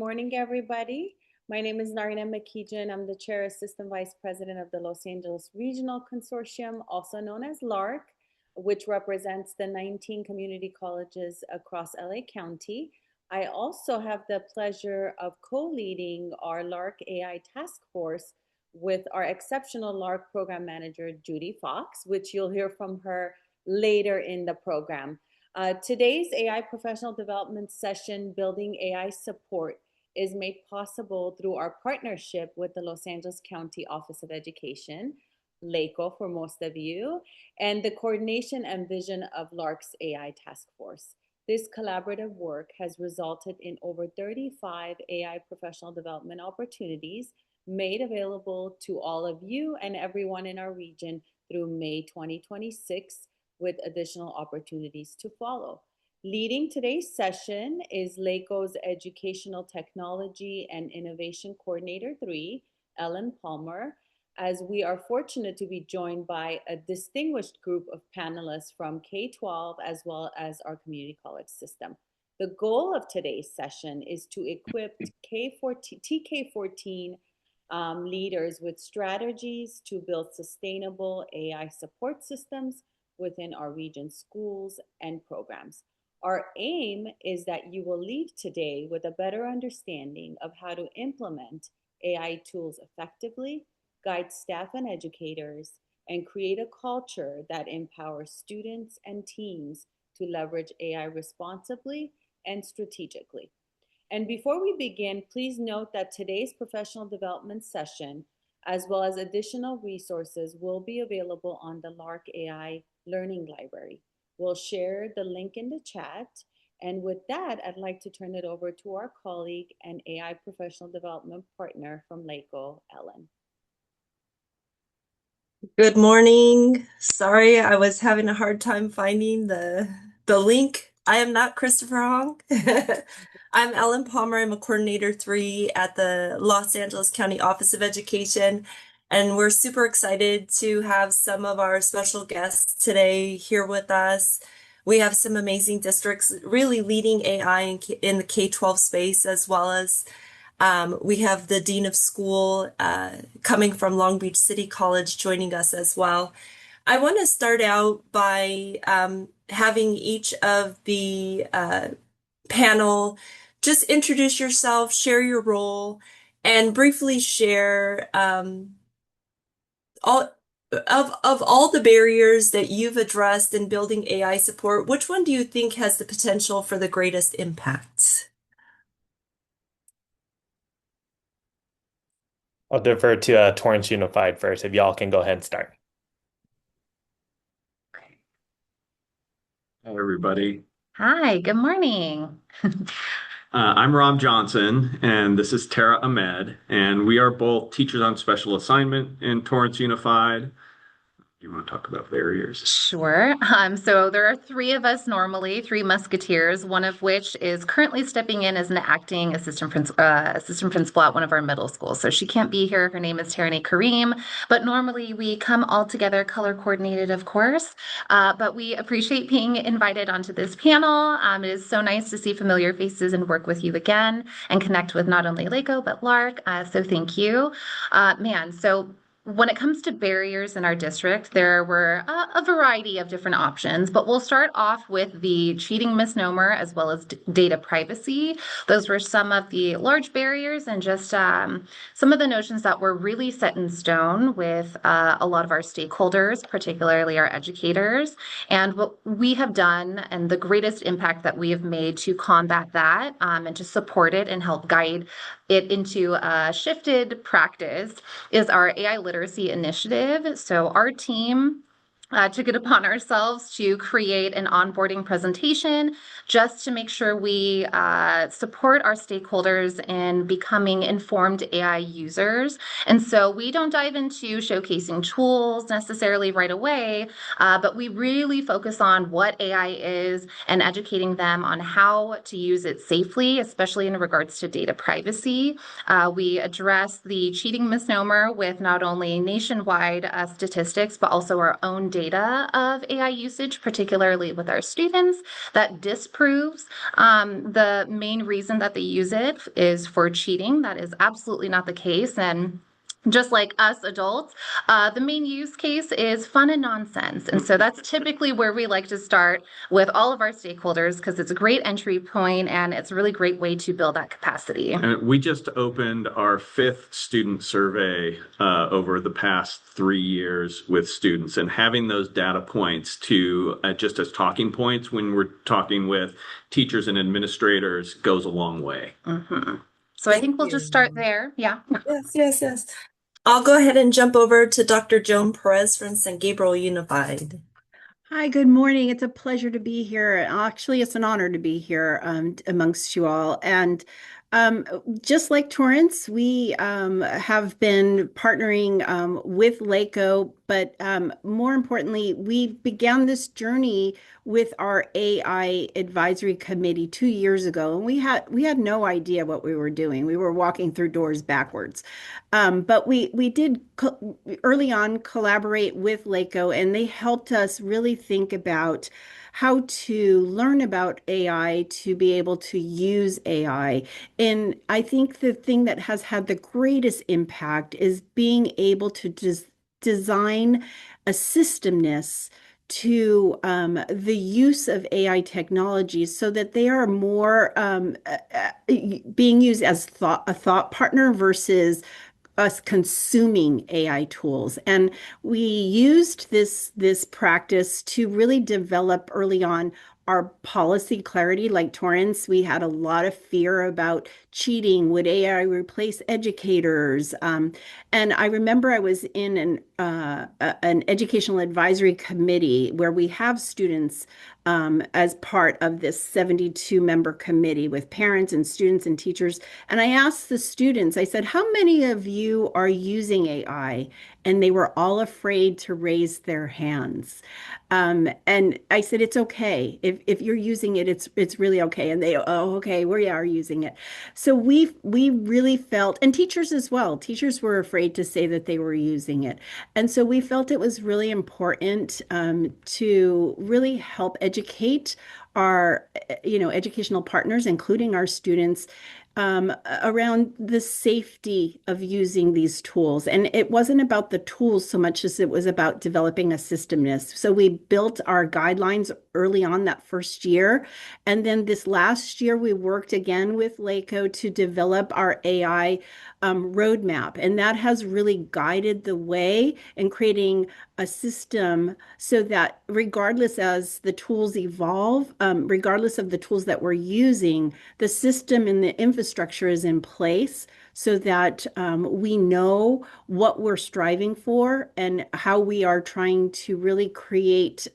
morning, everybody. My name is Narina Makijan. I'm the Chair Assistant Vice President of the Los Angeles Regional Consortium, also known as LARC, which represents the 19 community colleges across LA County. I also have the pleasure of co-leading our LARC AI task force with our exceptional LARC program manager, Judy Fox, which you'll hear from her later in the program. Today's AI professional development session, Building AI Support, is made possible through our partnership with the Los Angeles County Office of Education, LACO for most of you, and the coordination and vision of LARC's AI task force. This collaborative work has resulted in over 35 AI professional development opportunities made available to all of you and everyone in our region through May 2026, with additional opportunities to follow. Leading today's session is LACO's Educational Technology and Innovation Coordinator 3, Ellen Palmer, as we are fortunate to be joined by a distinguished group of panelists from K-12 as well as our community college system. The goal of today's session is to equip TK14 leaders with strategies to build sustainable AI support systems within our region's schools and programs. Our aim is that you will leave today with a better understanding of how to implement AI tools effectively, guide staff and educators, and create a culture that empowers students and teams to leverage AI responsibly and strategically. And before we begin, please note that today's professional development session, as well as additional resources, will be available on the LARC AI Learning Library. We'll share the link in the chat. And with that, I'd like to turn it over to our colleague and AI professional development partner from LACO, Ellen. Good morning. Sorry, I was having a hard time finding the link. I am not Christopher Hong. I'm Ellen Palmer. I'm a Coordinator 3 at the Los Angeles County Office of Education. And we're super excited to have some of our special guests today here with us. We have some amazing districts really leading AI in the K-12 space, as well as we have the Dean of School coming from Long Beach City College joining us as well. I want to start out by having each of the panel just introduce yourself, share your role, and briefly share all the barriers that you've addressed in building AI support. Which one do you think has the potential for the greatest impact? I'll defer to Torrance Unified first, if y'all can go ahead and start. Hi, everybody. Hi, good morning. I'm Ram Johnson, and this is Tara Ahmed, and we are both teachers on special assignment in Torrance Unified. You want to talk about barriers? Sure. So there are three of us normally, three musketeers, one of which is currently stepping in as an acting assistant principal at one of our middle schools. So she can't be here. Her name is Tarani Kareem, but normally we come all together, color coordinated, of course. But we appreciate being invited onto this panel. It is so nice to see familiar faces and work with you again and connect with not only LACO, but LARC. So thank you. So when it comes to barriers in our district, there were a variety of different options, but we'll start off with the cheating misnomer as well as data privacy. Those were some of the large barriers and just some of the notions that were really set in stone with a lot of our stakeholders, particularly our educators. And what we have done and the greatest impact that we have made to combat that and to support it and help guide it into a shifted practice is our AI literacy initiative. So our team took it upon ourselves to create an onboarding presentation just to make sure we support our stakeholders in becoming informed AI users. And so we don't dive into showcasing tools necessarily right away, but we really focus on what AI is and educating them on how to use it safely, especially in regards to data privacy. We address the cheating misnomer with not only nationwide statistics, but also our own data of AI usage, particularly with our students, that disproves the main reason that they use it is for cheating. That is absolutely not the case. And just like us adults, the main use case is fun and nonsense. And so that's typically where we like to start with all of our stakeholders because it's a great entry point and it's a really great way to build that capacity. And we just opened our 5th student survey over the past 3 years with students, and having those data points to just as talking points when we're talking with teachers and administrators goes a long way. Mm-hmm. So I think we'll just start there. Yeah. Yes. I'll go ahead and jump over to Dr. Joan Perez from San Gabriel Unified. Hi, good morning. It's a pleasure to be here. Actually, it's an honor to be here amongst you all. And just like Torrance, we have been partnering with LACO, but more importantly, we began this journey with our AI advisory committee 2 years ago, and we had no idea what we were doing. We were walking through doors backwards. But we did early on collaborate with LACO, and they helped us really think about how to learn about AI to be able to use AI. And I think the thing that has had the greatest impact is being able to design a systemness to the use of AI technologies so that they are more being used as a thought partner versus us consuming AI tools. And we used this practice to really develop early on our policy clarity. Like Torrance, we had a lot of fear about cheating. Would AI replace educators? And I remember I was in an educational advisory committee where we have students as part of this 72-member committee with parents and students and teachers. And I asked the students, I said, how many of you are using AI? And they were all afraid to raise their hands. And I said, it's okay. If you're using it, it's really okay. And they, oh, okay, we are using it. So we really felt, and teachers as well, teachers were afraid to say that they were using it. And so we felt it was really important to really help educate our, educational partners, including our students, around the safety of using these tools. And it wasn't about the tools so much as it was about developing a systemness. So we built our guidelines early on that first year. And then this last year, we worked again with LACO to develop our AI roadmap. And that has really guided the way in creating a system so that regardless as the tools evolve, regardless of the tools that we're using, the system and the infrastructure is in place so that we know what we're striving for and how we are trying to really create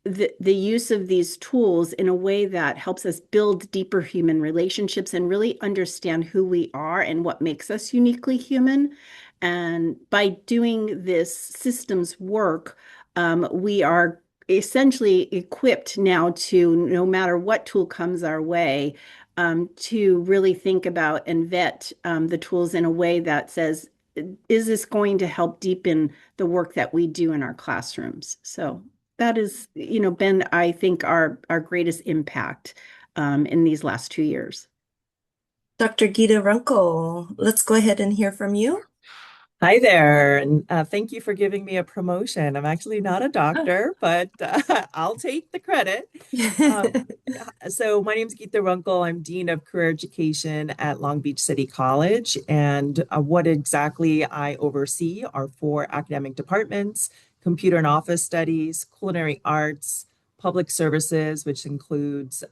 the use of these tools in a way that helps us build deeper human relationships and really understand who we are and what makes us uniquely human. And by doing this systems work, we are essentially equipped now to, no matter what tool comes our way, to really think about and vet the tools in a way that says, is this going to help deepen the work that we do in our classrooms? So that is, been, I think, our greatest impact in these last 2 years. Dr. Gita Runkle, let's go ahead and hear from you. Hi there, and thank you for giving me a promotion. I'm actually not a doctor, but I'll take the credit. So my name is Geeta Runkle. I'm Dean of Career Education at Long Beach City College, and what exactly I oversee are 4 academic departments: computer and office studies, culinary arts, public services, which includes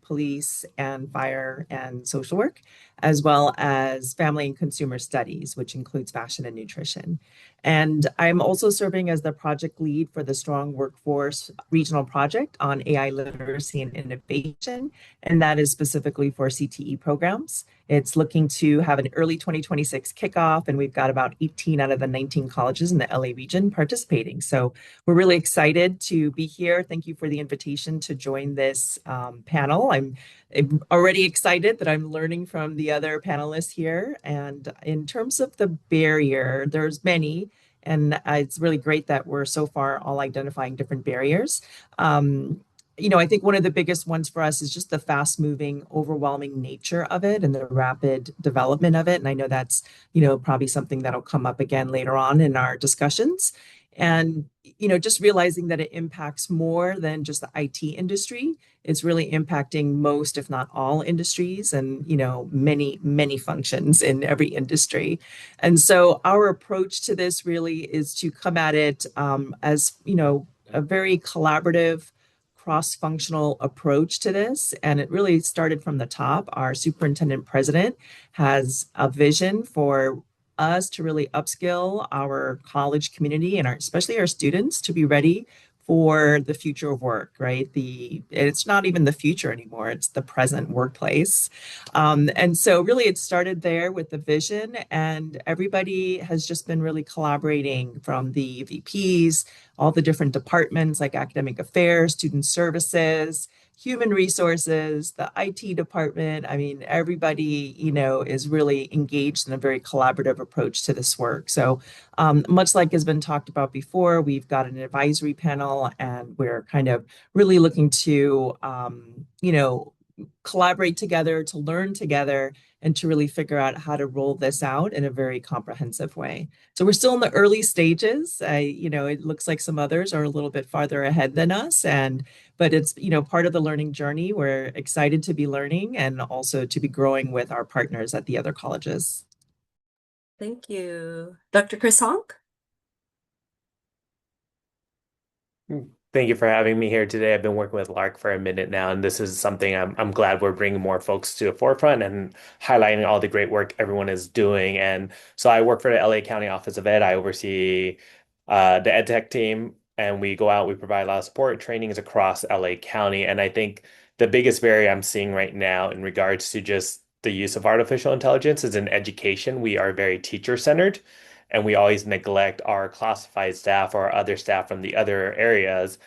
police and fire and social work, as well as family and consumer studies, which includes fashion and nutrition. And I'm also serving as the project lead for the Strong Workforce Regional Project on AI literacy and innovation, and that is specifically for CTE programs. It's looking to have an early 2026 kickoff, and we've got about 18 out of the 19 colleges in the LA region participating. So we're really excited to be here. Thank you for the invitation to join this panel. I'm already excited that I'm learning from the other panelists here. And in terms of the barrier, there's many, And it's really great that we're so far all identifying different barriers. I think one of the biggest ones for us is just the fast moving, overwhelming nature of it and the rapid development of it. And I know that's, probably something that'll come up again later on in our discussions. And, just realizing that it impacts more than just the IT industry. It's really impacting most, if not all, industries and, many, many functions in every industry. And so our approach to this really is to come at it as, a very collaborative, cross-functional approach to this. And it really started from the top. Our superintendent president has a vision for us to really upskill our college community and especially our students to be ready for the future of work, right? It's not even the future anymore, it's the present workplace. And so really it started there with the vision, and everybody has just been really collaborating, from the VPs, all the different departments like academic affairs, student services, human resources, the IT department. I mean, everybody, is really engaged in a very collaborative approach to this work. So much like has been talked about before, we've got an advisory panel, and we're kind of really looking to, collaborate together, to learn together, and to really figure out how to roll this out in a very comprehensive way. So we're still in the early stages. It looks like some others are a little bit farther ahead than us, but it's, part of the learning journey. We're excited to be learning and also to be growing with our partners at the other colleges. Thank you. Dr. Chris Honk? Thank you for having me here today. I've been working with LARC for a minute now, and this is something I'm glad we're bringing more folks to the forefront and highlighting all the great work everyone is doing. And so I work for the LA County Office of Ed. I oversee the EdTech team, and we go out, we provide a lot of support and trainings across LA County. And I think the biggest barrier I'm seeing right now in regards to just the use of artificial intelligence is in education. We are very teacher-centered, and we always neglect our classified staff or other staff from the other areas.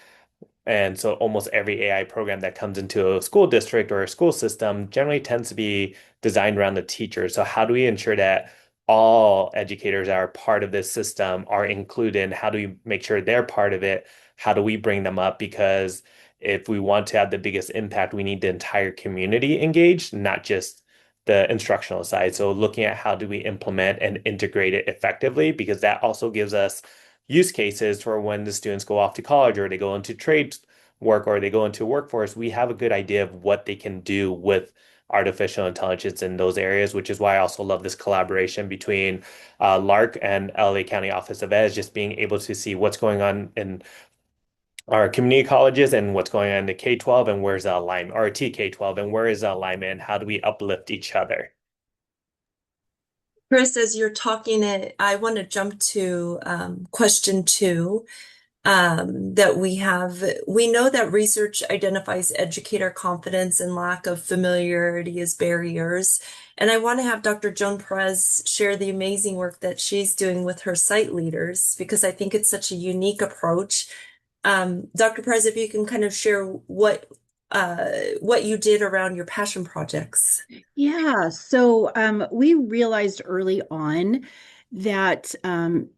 And so almost every AI program that comes into a school district or a school system generally tends to be designed around the teacher. So how do we ensure that all educators that are part of this system are included? How do we make sure they're part of it? How do we bring them up? Because if we want to have the biggest impact, we need the entire community engaged, not just the instructional side. So looking at how do we implement and integrate it effectively, because that also gives us use cases for when the students go off to college or they go into trade work or they go into workforce. We have a good idea of what they can do with artificial intelligence in those areas, which is why I also love this collaboration between LARC and LA County Office of Ed, just being able to see what's going on in our community colleges and what's going on in the K-12 and where's the alignment, or TK-12 and where is the alignment, how do we uplift each other? Chris, as you're talking it, I want to jump to question 2 that we have. We know that research identifies educator confidence and lack of familiarity as barriers. And I want to have Dr. Joan Perez share the amazing work that she's doing with her site leaders, because I think it's such a unique approach. Dr. Perez, if you can kind of share what you did around your passion projects. Yeah, so we realized early on that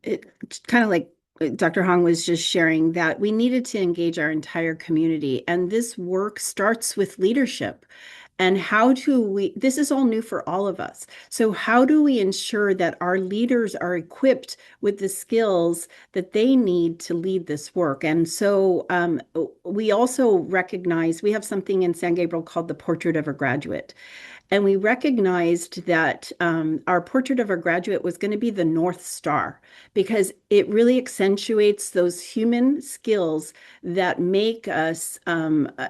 it kind of like Dr. Hong was just sharing, that we needed to engage our entire community. And this work starts with leadership. And how do we, this is all new for all of us. So how do we ensure that our leaders are equipped with the skills that they need to lead this work? And so we also recognize, we have something in San Gabriel called the Portrait of a Graduate. And we recognized that our portrait of our graduate was going to be the North Star, because it really accentuates those human skills that make us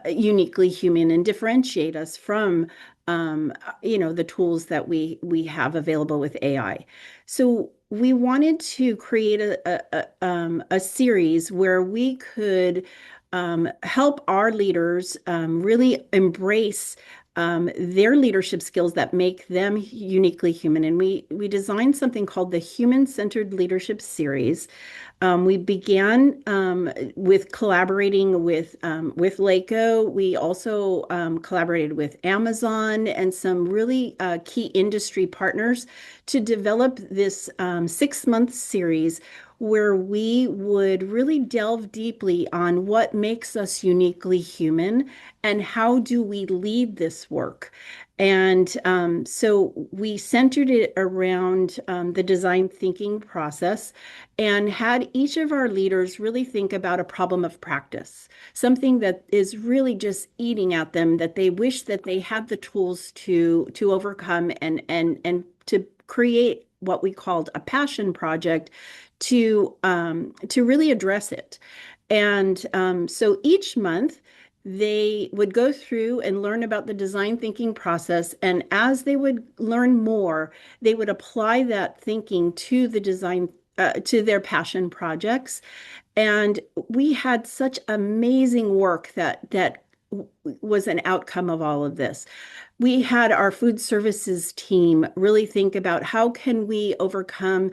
uniquely human and differentiate us from the tools that we have available with AI. So we wanted to create a series where we could help our leaders really embrace their leadership skills that make them uniquely human. And we designed something called the Human-Centered Leadership Series. We began with collaborating with LACO. We also collaborated with Amazon and some really key industry partners to develop this 6-month series where we would really delve deeply on what makes us uniquely human and how do we lead this work. And so we centered it around the design thinking process and had each of our leaders really think about a problem of practice, something that is really just eating at them that they wish that they had the tools to overcome and to create what we called a passion project to really address it. And so each month they would go through and learn about the design thinking process. And as they would learn more, they would apply that thinking to the design, to their passion projects. And we had such amazing work that was an outcome of all of this. We had our food services team really think about how can we overcome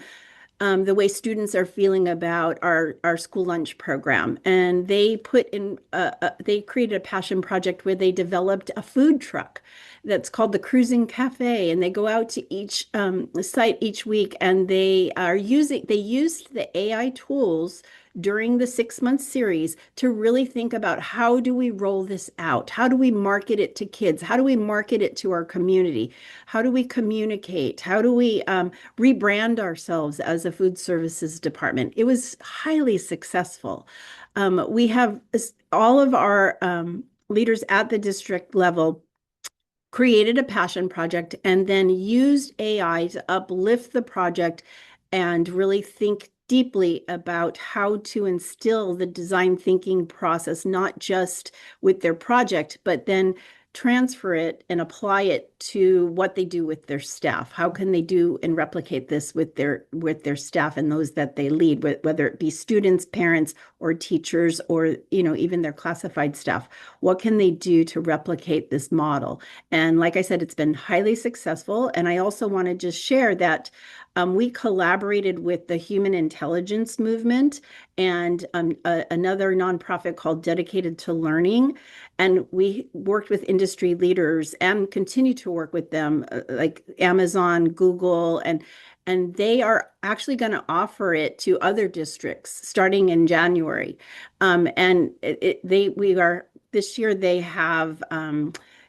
the way students are feeling about our school lunch program. And they they created a passion project where they developed a food truck that's called the Cruising Cafe. And they go out to each site each week and they used the AI tools during the 6-month series to really think about how do we roll this out? How do we market it to kids? How do we market it to our community? How do we communicate? How do we rebrand ourselves as a food services department? It was highly successful. We have all of our leaders at the district level created a passion project and then used AI to uplift the project and really think deeply about how to instill the design thinking process, not just with their project, but then transfer it and apply it to what they do with their staff. How can they do and replicate this with their staff and those that they lead, whether it be students, parents, or teachers, or even their classified staff? What can they do to replicate this model? And like I said, it's been highly successful. And I also want to just share that we collaborated with the Human Intelligence Movement and another nonprofit called Dedicated to Learning. And we worked with industry leaders and continue to work with them, like Amazon, Google, and they are actually going to offer it to other districts starting in January. And this year they have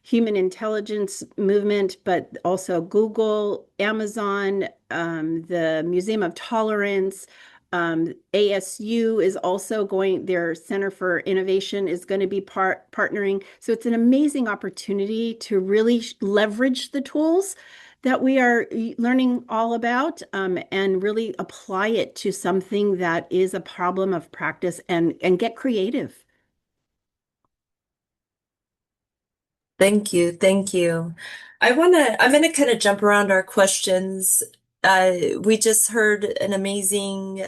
Human Intelligence Movement, but also Google, Amazon, the Museum of Tolerance, ASU is also their Center for Innovation is going to be partnering. So it's an amazing opportunity to really leverage the tools that we are learning all about and really apply it to something that is a problem of practice and get creative. Thank you. Thank you. I'm gonna kind of jump around our questions. We just heard an amazing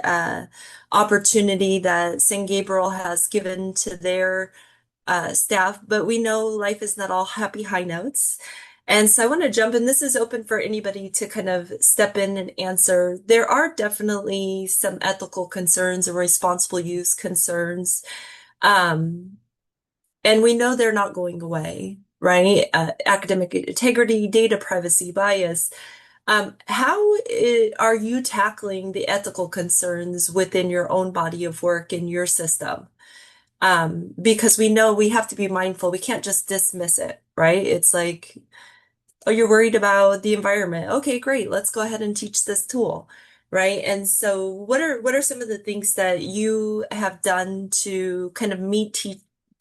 opportunity that St. Gabriel has given to their staff, but we know life is not all happy high notes. And so I want to jump in. This is open for anybody to kind of step in and answer. There are definitely some ethical concerns or responsible use concerns. And we know they're not going away, right? Academic integrity, data privacy, bias. How are you tackling the ethical concerns within your own body of work in your system? Because we know we have to be mindful. We can't just dismiss it, right? It's like, oh, you're worried about the environment. Okay, great. Let's go ahead and teach this tool, right? And so what are some of the things that you have done to kind of meet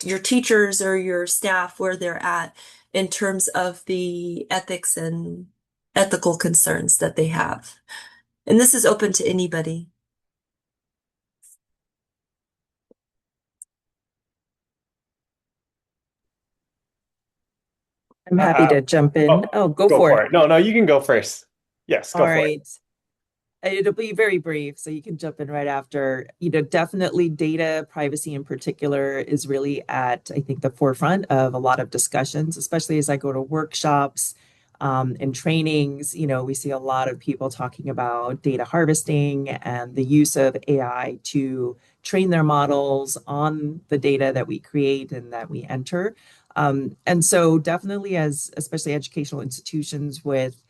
your teachers or your staff where they're at in terms of the ethics and ethical concerns that they have? And this is open to anybody. I'm happy to jump in. Go for it. No, you can go first. Yes, go All for it. right. It'll be very brief, so you can jump in right after. Definitely data privacy in particular is really at, I think, the forefront of a lot of discussions, especially as I go to workshops and trainings. We see a lot of people talking about data harvesting and the use of AI to train their models on the data that we create and that we enter. And so definitely especially educational institutions with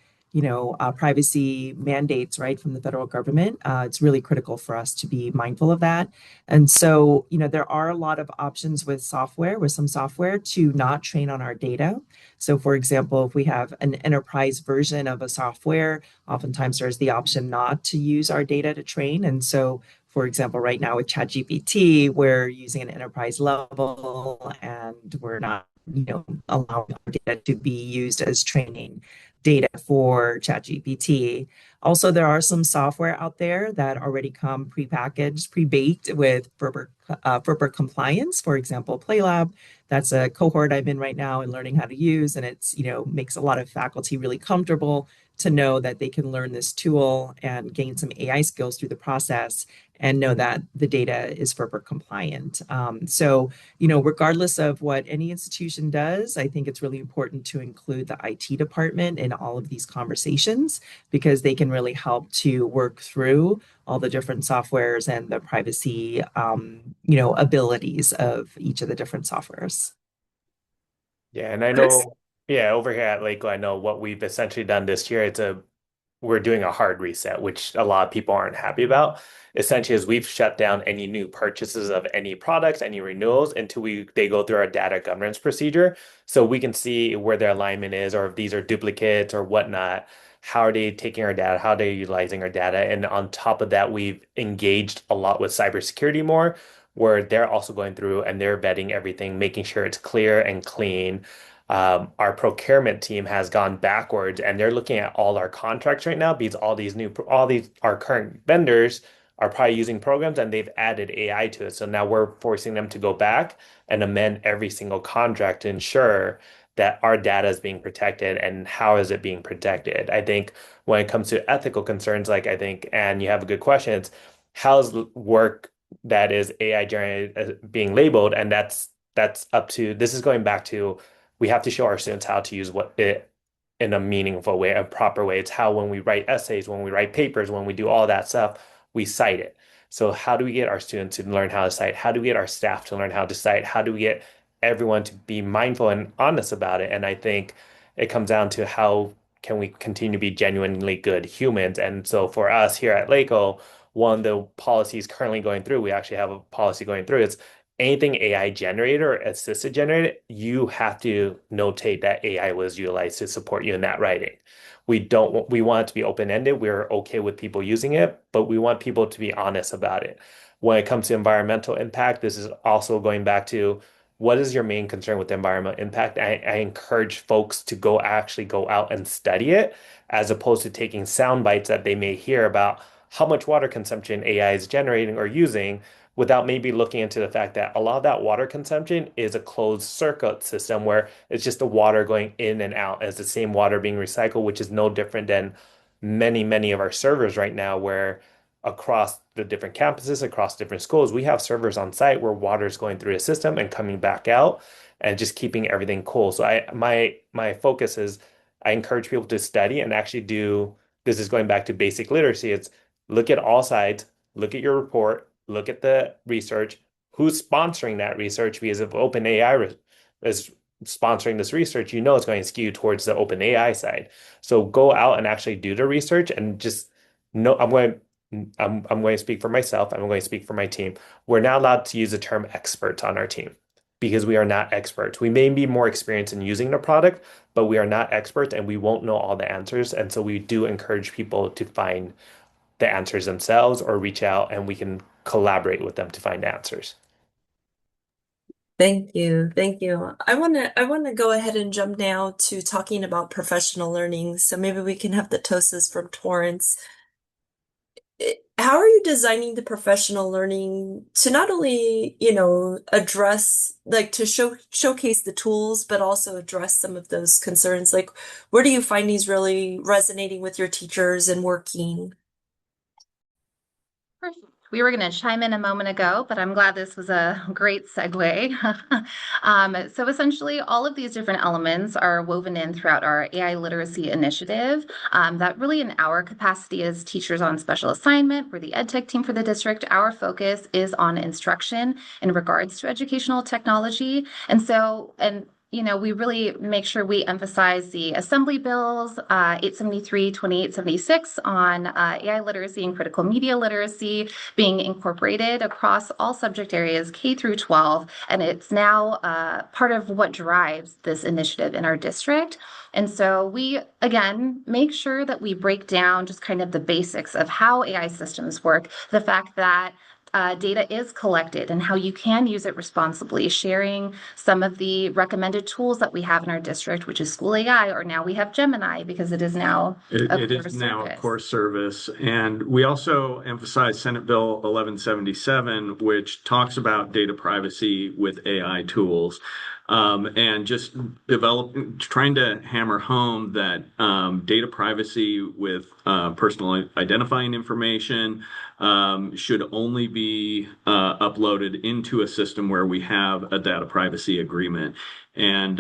privacy mandates, right, from the federal government. It's really critical for us to be mindful of that. And so, there are a lot of options with some software to not train on our data. So, for example, if we have an enterprise version of a software, oftentimes there's the option not to use our data to train. And so, for example, right now with ChatGPT, we're using an enterprise level and we're not, allowing our data to be used as training data for ChatGPT. Also, there are some software out there that already come prepackaged, pre-baked with FERPA compliance. For example, PlayLab. That's a cohort I'm in right now and learning how to use, and it's makes a lot of faculty really comfortable to know that they can learn this tool and gain some AI skills through the process and know that the data is FERPA compliant. So, regardless of what any institution does, I think it's really important to include the IT department in all of these conversations because they can really help to work through all the different softwares and the privacy, abilities of each of the different softwares. Yeah, and I Chris? know, yeah, over here at Lakeland, I know what we've essentially done this year. We're doing a hard reset, which a lot of people aren't happy about. Essentially, is we've shut down any new purchases of any products, any renewals until they go through our data governance procedure, so we can see where their alignment is, or if these are duplicates or whatnot. How are they taking our data? How are they utilizing our data? And on top of that, we've engaged a lot with cybersecurity more, where they're also going through and they're vetting everything, making sure it's clear and clean. Our procurement team has gone backwards and they're looking at all our contracts right now because our current vendors are probably using programs and they've added AI to it. So now we're forcing them to go back and amend every single contract to ensure that our data is being protected and how is it being protected. I think when it comes to ethical concerns, like I think, and you have a good question, it's how's work that is AI generated being labeled, and that's up to this is going back to we have to show our students how to use what it in a meaningful way, a proper way. It's how when we write essays, when we write papers, when we do all that stuff, we cite it. So how do we get our students to learn how to cite? How do we get our staff to learn how to cite? How do we get everyone to be mindful and honest about it? And I think it comes down to how can we continue to be genuinely good humans? And so for us here at LACO, one of the policies currently going through, we actually have a policy going through, it's anything AI generated or assisted generated, you have to notate that AI was utilized to support you in that writing. We want it to be open-ended. We're okay with people using it, but we want people to be honest about it. When it comes to environmental impact, this is also going back to what is your main concern with environmental impact? I encourage folks to actually go out and study it as opposed to taking sound bites that they may hear about how much water consumption AI is generating or using without maybe looking into the fact that a lot of that water consumption is a closed circuit system where it's just the water going in and out as the same water being recycled, which is no different than many, many of our servers right now, where across the different campuses, across different schools, we have servers on site where water is going through a system and coming back out and just keeping everything cool. So my focus is I encourage people to study and actually do this is going back to basic literacy. It's look at all sides, look at your report, look at the research, who's sponsoring that research, because if OpenAI is sponsoring this research, it's going to skew towards the OpenAI side. So go out and actually do the research and just know I'm going to speak for myself. I'm going to speak for my team. We're not allowed to use the term experts on our team because we are not experts. We may be more experienced in using the product, but we are not experts and we won't know all the answers. And so we do encourage people to find the answers themselves or reach out and we can collaborate with them to find answers. Thank you. Thank you. I want to go ahead and jump now to talking about professional learning. So maybe we can have the TOSAs from Torrance. How are you designing the professional learning to not only, address, like to showcase the tools, but also address some of those concerns? Like, where do you find these really resonating with your teachers and working? Perfect. We were going to chime in a moment ago, but I'm glad this was a great segue. So essentially, all of these different elements are woven in throughout our AI literacy initiative. That really, in our capacity as teachers on special assignment, we're the EdTech team for the district. Our focus is on instruction in regards to educational technology. And we really make sure we emphasize the Assembly Bills 873, 2876 on AI literacy and critical media literacy being incorporated across all subject areas K through 12. And it's now part of what drives this initiative in our district. And so we, again, make sure that we break down just kind of the basics of how AI systems work, the fact that data is collected and how you can use it responsibly, sharing some of the recommended tools that we have in our district, which is School AI, or now we have Gemini because it is now It is now a core service. And we also emphasize Senate Bill 1177, which talks about data privacy with AI tools. And just trying to hammer home that data privacy with personal identifying information should only be uploaded into a system where we have a data privacy agreement. And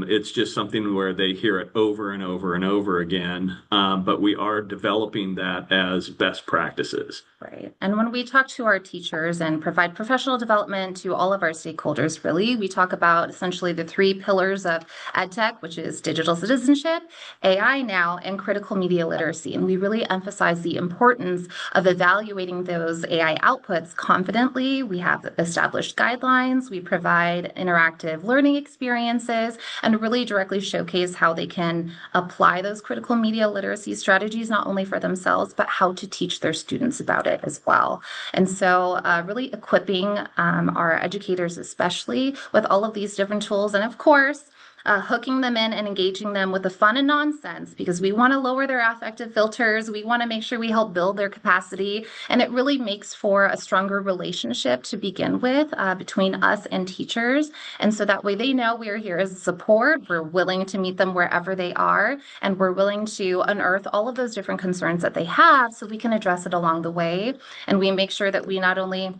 it's just something where they hear it over and over and over again. But we are developing that as best practices. Right. And when we talk to our teachers and provide professional development to all of our stakeholders, really, we talk about essentially the three pillars of EdTech, which is digital citizenship, AI now, and critical media literacy. And we really emphasize the importance of evaluating those AI outputs confidently. We have established guidelines. We provide interactive learning experiences and really directly showcase how they can apply those critical media literacy strategies, not only for themselves, but how to teach their students about it as well. And so really equipping our educators, especially with all of these different tools. And of course, hooking them in and engaging them with the fun and nonsense, because we want to lower their affective filters. We want to make sure we help build their capacity. And it really makes for a stronger relationship to begin with between us and teachers. And so that way they know we're here as support. We're willing to meet them wherever they are. And we're willing to unearth all of those different concerns that they have so we can address it along the way. And we make sure that we not only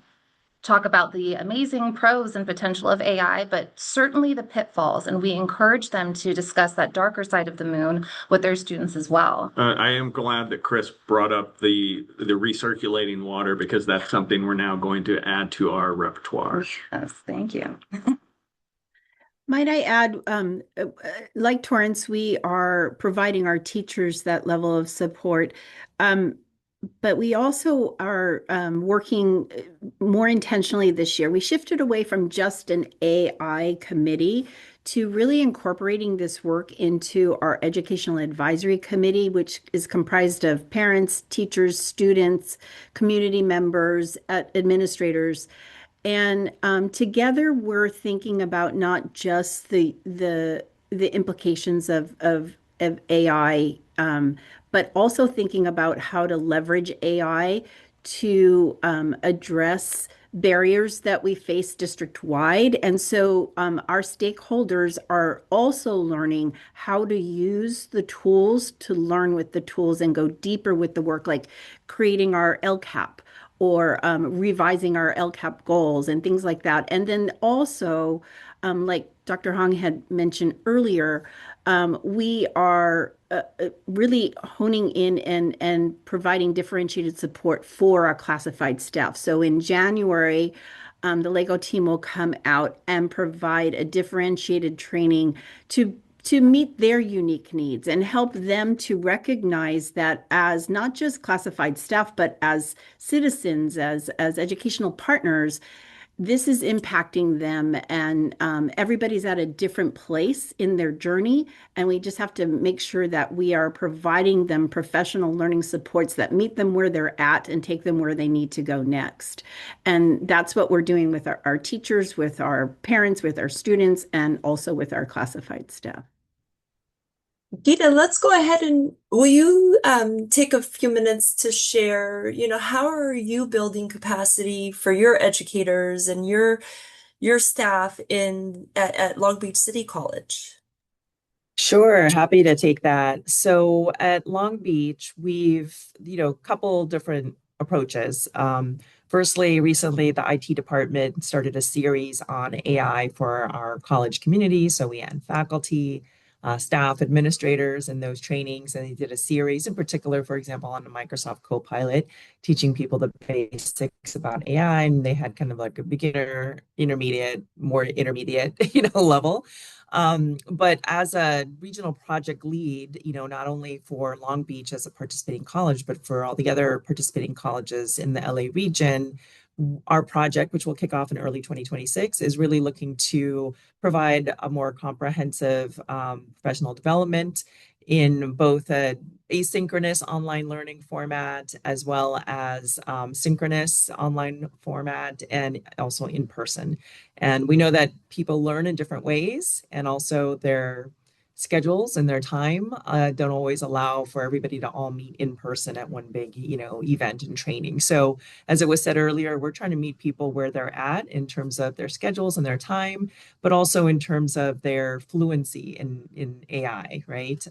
talk about the amazing pros and potential of AI, but certainly the pitfalls. And we encourage them to discuss that darker side of the moon with their students as well. I am glad that Chris brought up the recirculating water, because that's something we're now going to add to our repertoire. Yes, thank you. Might I add, like Torrance, we are providing our teachers that level of support. But we also are working more intentionally this year. We shifted away from just an AI committee to really incorporating this work into our educational advisory committee, which is comprised of parents, teachers, students, community members, administrators. And together we're thinking about not just the implications of AI, but also thinking about how to leverage AI to address barriers that we face district-wide. And so our stakeholders are also learning how to use the tools to learn with the tools and go deeper with the work, like creating our LCAP or revising our LCAP goals and things like that. And then also, like Dr. Hong had mentioned earlier, we are really honing in and providing differentiated support for our classified staff. So in January, the LEGO team will come out and provide a differentiated training to meet their unique needs and help them to recognize that as not just classified staff, but as citizens, as educational partners, this is impacting them, and everybody's at a different place in their journey. And we just have to make sure that we are providing them professional learning supports that meet them where they're at and take them where they need to go next. And that's what we're doing with our teachers, with our parents, with our students, and also with our classified staff. Geeta, let's go ahead and will you take a few minutes to share, how are you building capacity for your educators and your staff at Long Beach City College? Sure, happy to take that. So at Long Beach, we've, a couple different approaches. Firstly, recently, the IT department started a series on AI for our college community. So we had faculty, staff, administrators in those trainings. And they did a series in particular, for example, on the Microsoft Copilot, teaching people the basics about AI. And they had kind of like a beginner, intermediate, more intermediate, level. But as a regional project lead, not only for Long Beach as a participating college, but for all the other participating colleges in the LA region, our project, which will kick off in early 2026, is really looking to provide a more comprehensive professional development in both a asynchronous online learning format as well as synchronous online format and also in person. And we know that people learn in different ways, and also their schedules and their time don't always allow for everybody to all meet in person at one big, event and training. So as it was said earlier, we're trying to meet people where they're at in terms of their schedules and their time, but also in terms of their fluency in AI, right?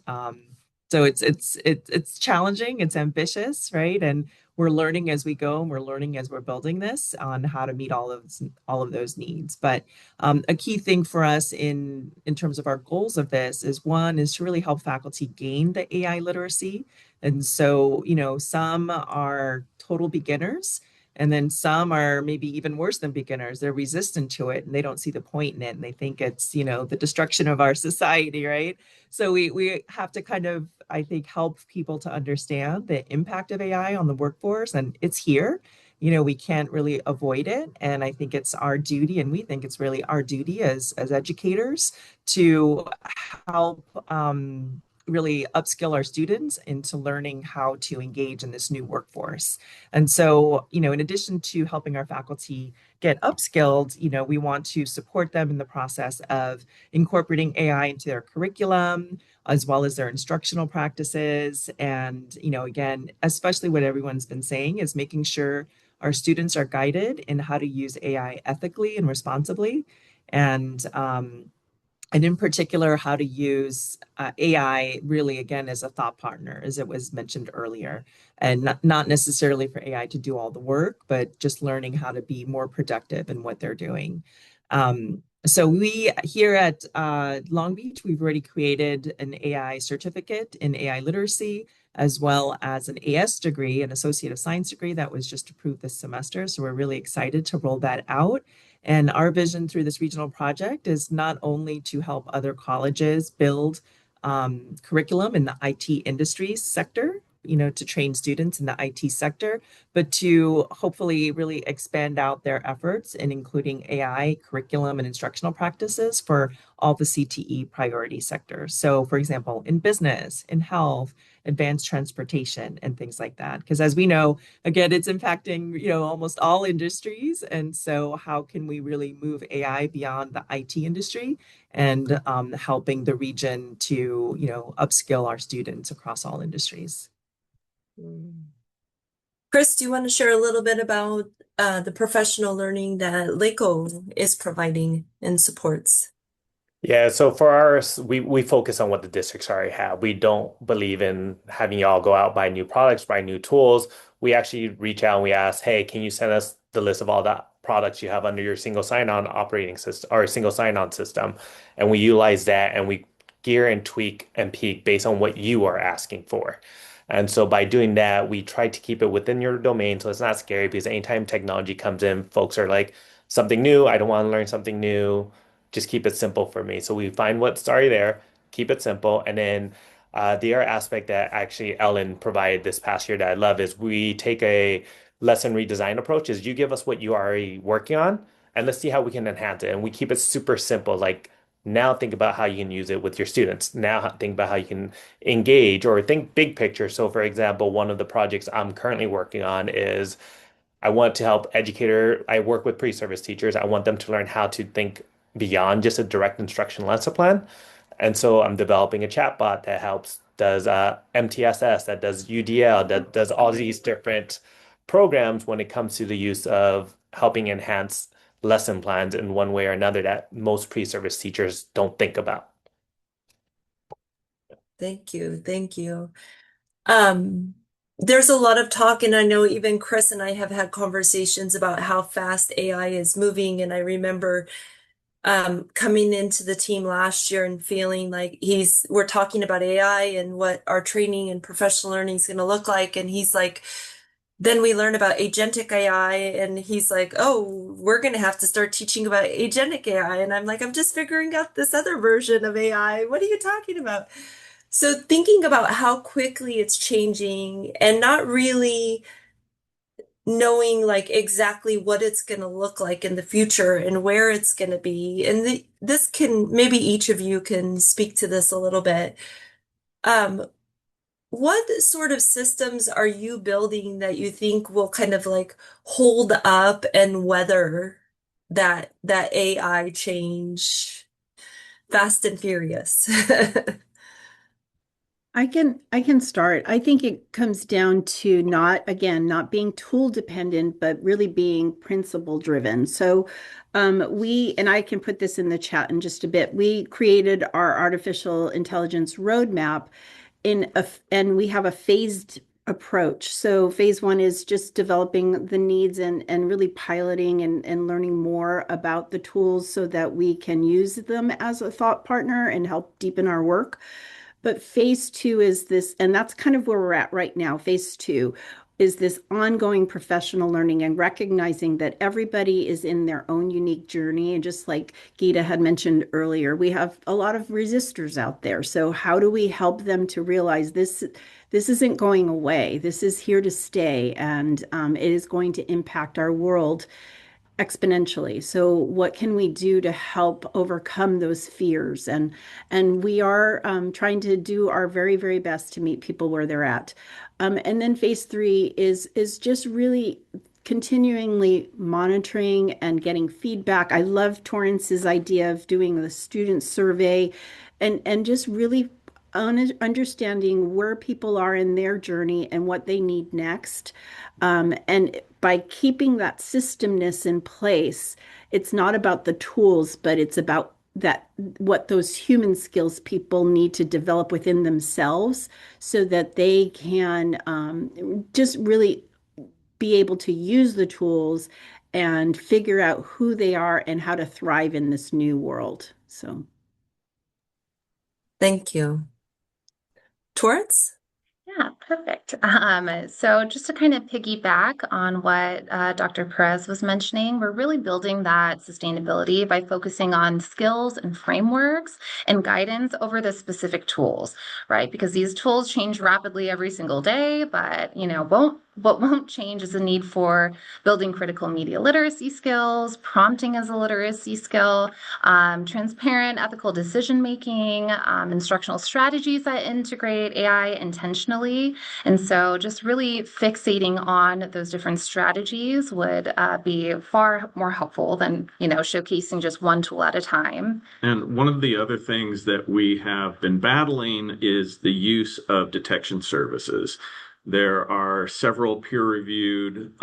So it's challenging, it's ambitious, right? And we're learning as we go, and we're learning as we're building this on how to meet all of those needs. But a key thing for us in terms of our goals of this is one is to really help faculty gain the AI literacy. And so, some are total beginners, and then some are maybe even worse than beginners. They're resistant to it and they don't see the point in it. And they think it's, the destruction of our society, right? So we have to kind of, I think, help people to understand the impact of AI on the workforce. And it's here. We can't really avoid it. And I think it's our duty, and we think it's really our duty as educators to help really upskill our students into learning how to engage in this new workforce. And so, in addition to helping our faculty get upskilled, we want to support them in the process of incorporating AI into their curriculum, as well as their instructional practices. And, again, especially what everyone's been saying is making sure our students are guided in how to use AI ethically and responsibly. And in particular, how to use AI really, again, as a thought partner, as it was mentioned earlier, and not necessarily for AI to do all the work, but just learning how to be more productive in what they're doing. So we here at Long Beach, we've already created an AI certificate in AI literacy, as well as an AS degree, an Associate of Science degree that was just approved this semester. So we're really excited to roll that out. And our vision through this regional project is not only to help other colleges build curriculum in the IT industry sector, to train students in the IT sector, but to hopefully really expand out their efforts in including AI curriculum and instructional practices for all the CTE priority sectors. So, for example, in business, in health, advanced transportation, and things like that. Because as we know, again, it's impacting, almost all industries. And so how can we really move AI beyond the IT industry and helping the region to, upskill our students across all industries? Chris, do you want to share a little bit about the professional learning that LACO is providing and supports? Yeah, so for ours, we focus on what the districts already have. We don't believe in having y'all go out, buy new products, buy new tools. We actually reach out and we ask, hey, can you send us the list of all the products you have under your single sign-on operating system or single sign-on system? And we utilize that and we gear and tweak and peak based on what you are asking for. And so by doing that, we try to keep it within your domain so it's not scary because anytime technology comes in, folks are like, something new, I don't want to learn something new. Just keep it simple for me. So we find what's already there, keep it simple. And then the other aspect that actually Ellen provided this past year that I love is we take a lesson redesign approach is you give us what you are already working on and let's see how we can enhance it. And we keep it super simple. Like now think about how you can use it with your students. Now think about how you can engage or think big picture. So for example, one of the projects I'm currently working on is I want to help I work with pre-service teachers. I want them to learn how to think beyond just a direct instruction lesson plan. And so I'm developing a chatbot that does MTSS, that does UDL, that does all these different programs when it comes to the use of helping enhance lesson plans in one way or another that most pre-service teachers don't think about. Thank you. Thank you. There's a lot of talk, and I know even Chris and I have had conversations about how fast AI is moving. And I remember coming into the team last year and feeling like we're talking about AI and what our training and professional learning is going to look like. And he's like, then we learn about agentic AI, and he's like, oh, we're going to have to start teaching about agentic AI. And I'm like, I'm just figuring out this other version of AI. What are you talking about? So thinking about how quickly it's changing and not really knowing like exactly what it's going to look like in the future and where it's going to be. And this can, maybe each of you can speak to this a little bit. What sort of systems are you building that you think will kind of like hold up and weather that AI change fast and furious? I can start. I think it comes down to not being tool dependent, but really being principle driven. So and I can put this in the chat in just a bit. We created our artificial intelligence roadmap and we have a phased approach. So phase one is just developing the needs and really piloting and learning more about the tools so that we can use them as a thought partner and help deepen our work. But phase two is this, and that's kind of where we're at right now. Phase two is this ongoing professional learning and recognizing that everybody is in their own unique journey. And just like Geeta had mentioned earlier, we have a lot of resistors out there. So how do we help them to realize this isn't going away? This is here to stay, and it is going to impact our world exponentially. So what can we do to help overcome those fears? And we are trying to do our very, very best to meet people where they're at. And then phase three is just really continually monitoring and getting feedback. I love Torrance's idea of doing the student survey and just really understanding where people are in their journey and what they need next. And by keeping that systemness in place, it's not about the tools, but it's about that what those human skills people need to develop within themselves so that they can just really be able to use the tools and figure out who they are and how to thrive in this new world. So Thank you. Torrance? Yeah, perfect. So just to kind of piggyback on what Dr. Perez was mentioning, we're really building that sustainability by focusing on skills and frameworks and guidance over the specific tools, right? Because these tools change rapidly every single day, but what won't change is the need for building critical media literacy skills, prompting as a literacy skill, transparent ethical decision making, instructional strategies that integrate AI intentionally. And so just really fixating on those different strategies would be far more helpful than, showcasing just one tool at a time. And one of the other things that we have been battling is the use of detection services. There are several peer-reviewed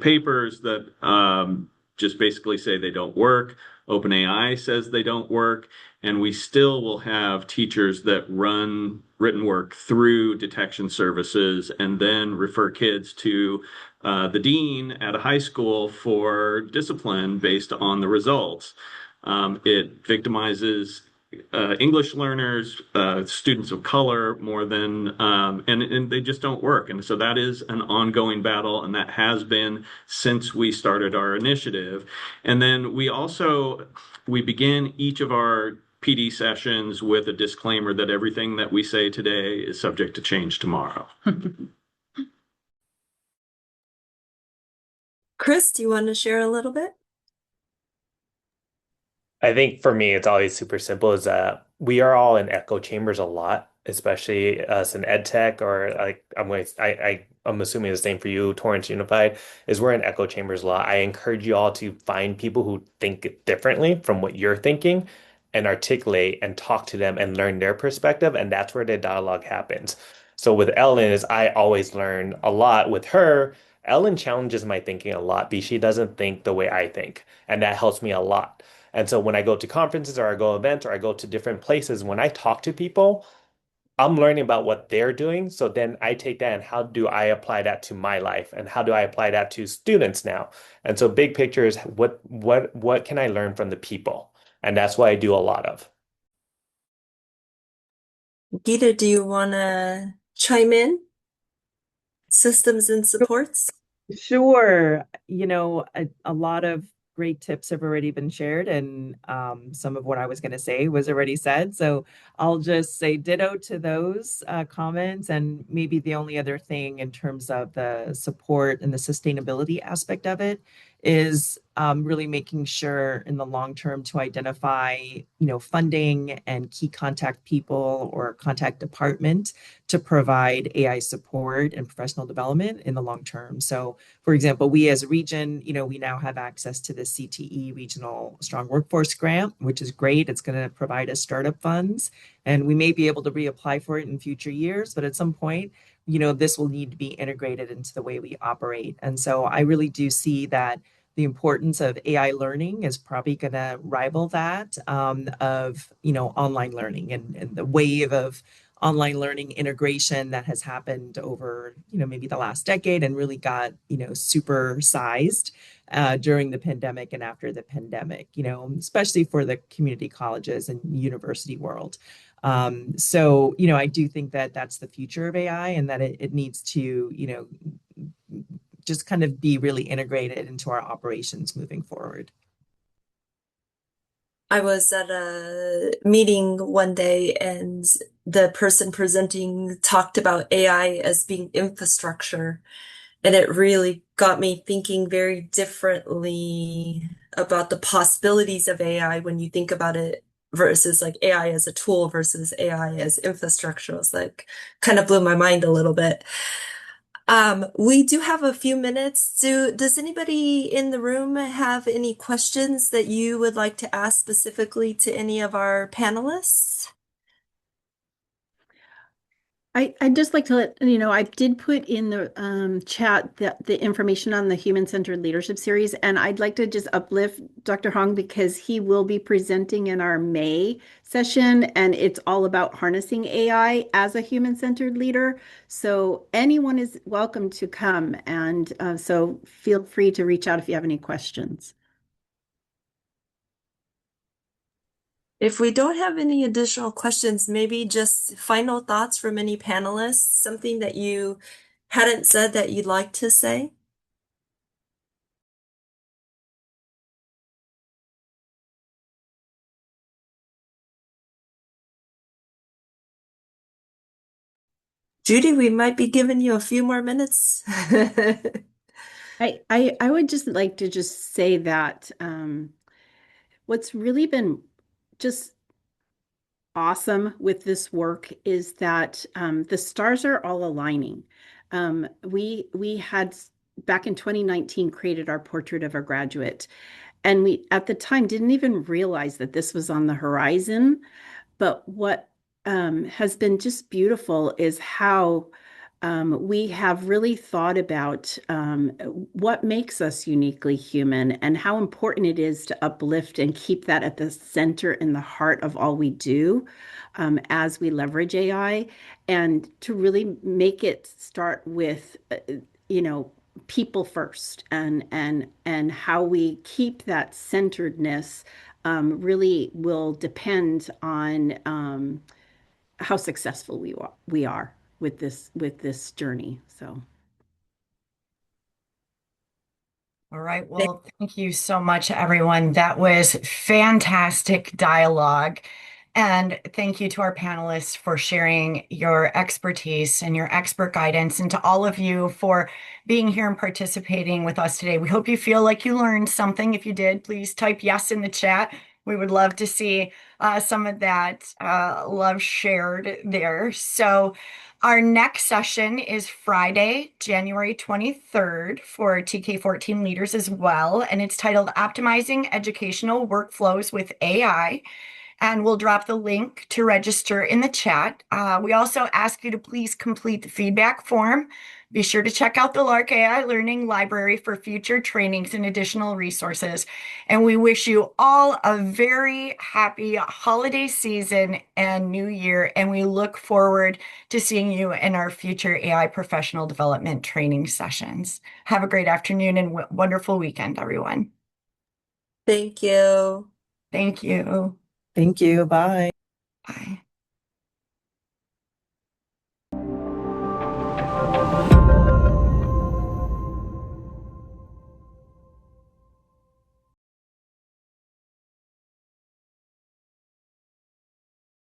papers that just basically say they don't work. OpenAI says they don't work. And we still will have teachers that run written work through detection services and then refer kids to the dean at a high school for discipline based on the results. It victimizes English learners, students of color more than, and they just don't work. And so that is an ongoing battle, and that has been since we started our initiative. And then we begin each of our PD sessions with a disclaimer that everything that we say today is subject to change tomorrow. Chris, do you want to share a little bit? I think for me, it's always super simple is that we are all in echo chambers a lot, especially us in ed tech or like I'm assuming the same for you, Torrance Unified, is we're in echo chambers a lot. I encourage you all to find people who think differently from what you're thinking and articulate and talk to them and learn their perspective. And that's where the dialogue happens. So with Ellen is I always learn a lot with her. Ellen challenges my thinking a lot because she doesn't think the way I think. And that helps me a lot. And so when I go to conferences or I go events or I go to different places, when I talk to people, I'm learning about what they're doing. So then I take that and how do I apply that to my life and how do I apply that to students now? And so big picture is what can I learn from the people? And that's what I do a lot of. Gita, do you want to chime in? Systems and supports? Sure. A lot of great tips have already been shared, and some of what I was going to say was already said. So I'll just say ditto to those comments. And maybe the only other thing in terms of the support and the sustainability aspect of it is really making sure in the long term to identify, funding and key contact people or contact department to provide AI support and professional development in the long term. So, for example, we as a region, we now have access to the CTE Regional Strong Workforce Grant, which is great. It's going to provide us startup funds, and we may be able to reapply for it in future years, but at some point, this will need to be integrated into the way we operate. And so I really do see that the importance of AI learning is probably going to rival that of, online learning and the wave of online learning integration that has happened over, maybe the last decade and really got, super sized during the pandemic and after the pandemic, especially for the community colleges and university world. So, I do think that that's the future of AI and that it needs to, just kind of be really integrated into our operations moving forward. I was at a meeting one day and the person presenting talked about AI as being infrastructure. And it really got me thinking very differently about the possibilities of AI when you think about it versus like AI as a tool versus AI as infrastructure. It was like kind of blew my mind a little bit. We do have a few minutes. Does anybody in the room have any questions that you would like to ask specifically to any of our panelists? I'd just like to let I did put in the chat the information on the Human-Centered Leadership Series, and I'd like to just uplift Dr. Hong because he will be presenting in our May session, and it's all about harnessing AI as a human-centered leader. So anyone is welcome to come, and so feel free to reach out if you have any questions. If we don't have any additional questions, maybe just final thoughts from any panelists, something that you hadn't said that you'd like to say? Judy, we might be giving you a few more minutes. I would just like to just say that what's really been just awesome with this work is that the stars are all aligning. We had back in 2019 created our portrait of a graduate, and we at the time didn't even realize that this was on the horizon. But what has been just beautiful is how we have really thought about what makes us uniquely human and how important it is to uplift and keep that at the center in the heart of all we do as we leverage AI, and to really make it start with, people first, and how we keep that centeredness really will depend on how successful we are with this journey. So. All right. Well, thank you so much, everyone. That was fantastic dialogue. And thank you to our panelists for sharing your expertise and your expert guidance, and to all of you for being here and participating with us today. We hope you feel like you learned something. If you did, please type yes in the chat. We would love to see some of that love shared there. So our next session is Friday, January 23rd for TK14 leaders as well. And it's titled Optimizing Educational Workflows with AI. and we'll drop the link to register in the chat. We also ask you to please complete the feedback form. Be sure to check out the Lark AI Learning Library for future trainings and additional resources. And we wish you all a very happy holiday season and new year. And we look forward to seeing you in our future AI professional development training sessions. Have a great afternoon and wonderful weekend, everyone. Thank you. Thank you. Thank you. Bye. Bye.